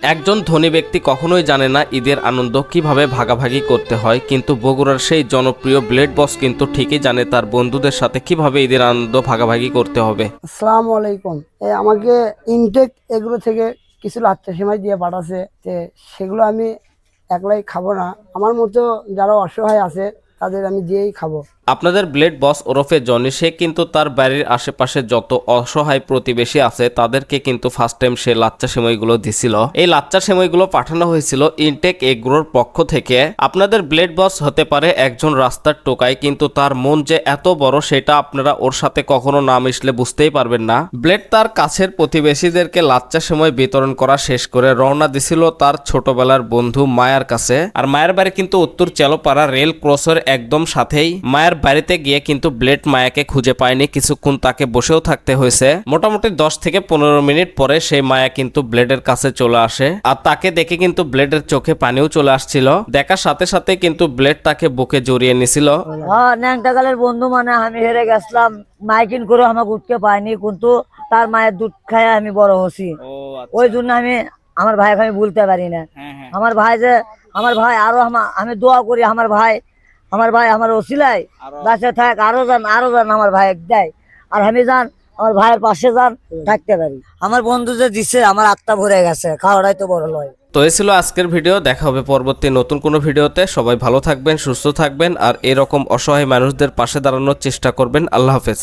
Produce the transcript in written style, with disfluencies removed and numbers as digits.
একজন ধনী ব্যক্তি কখনোই জানে না ঈদের আনন্দ কিভাবে ভাগাভাগি করতে হয়, কিন্তু বগুড়ার সেই জনপ্রিয় ব্লেড বস কিন্তু ঠিকই জানে তার বন্ধুদের সাথে কিভাবে ঈদের আনন্দ ভাগাভাগি করতে হবে। আসসালামু আলাইকুম। আমাকে ইনটেক এগুলো থেকে কিছু লাচ্ছা সেমাই দিয়ে পাঠাচ্ছে, সেগুলো আমি একলাই খাবো না, আমার মতো যারা অসহায় আছে তাদের আমি দিয়েই খাবো। আপনাদের ব্লেড বস ওরফে জনি, সে কিন্তু তার বাড়ির আশেপাশে যত অসহায় প্রতিবেশী আছে তাদেরকে কিন্তু ফার্স্ট টাইম সে লাচ্চা সেমাইগুলো দিছিল। এই লাচ্চা সেমাইগুলো পাঠানো হয়েছিল ইনটেক এগ্রোর পক্ষ থেকে। আপনাদের ব্লেড বস হতে পারে একজন রাস্তার টোকাই, কিন্তু তার মন যে এত বড় সেটা আপনারা ওর সাথে কখনো না মিশলে বুঝতেই পারবেন না। ব্লেড তার কাছের প্রতিবেশীদেরকে লাচ্চা সেমাই বিতরণ করা শেষ করে রওনা দিছিল তার ছোটবেলার বন্ধু মায়ার কাছে। আর মায়ের বাড়ি কিন্তু উত্তর চেলোপাড়া রেল ক্রসের একদম সাথেই। মায়ের বাড়িতে গিয়ে কিন্তু ব্লেড মায়াকে খুঁজে পায়নি, কিছুক্ষণ তাকে বসেও থাকতে হয়েছে। মোটামুটি 10 থেকে 15 মিনিট পরে সেই মায়া কিন্তু ব্লেডের কাছে চলে আসে, আর তাকে দেখে কিন্তু ব্লেডের চোখে পানিও চলে আসছিল। দেখার সাথে সাথে কিন্তু ব্লেড তাকে বুকে জড়িয়ে নিছিল। ন্যাংটাকালের বন্ধু মানে আমি হেরে গেছিলাম, মাইকিন করে আমাকে উঠতে পাইনি, কিন্তু তার মায়ের দুধ খায় আমি বড় হচ্ছি। ওই জন্য আমি আমার ভাইকে আমি ভুলতে পারি না। আমার ভাই আরো আমি দোয়া করি আমার ভাই আমার ওসিলায় বাঁচে থাক, আরো যান আমার ভাই দেয়, আর আমি যান আমার ভাইয়ের পাশে যান থাকতে পারি। আমার বন্ধু যে দিচ্ছে আমার আত্মা ভরে গেছে, খাওয়াটাই তো বড় লয়। তো এই ছিল আজকের ভিডিও। দেখা হবে পরবর্তী নতুন কোনো ভিডিওতে। সবাই ভালো থাকবেন, সুস্থ থাকবেন, আর এরকম অসহায় মানুষদের পাশে দাঁড়ানোর চেষ্টা করবেন। আল্লাহ হাফেজ।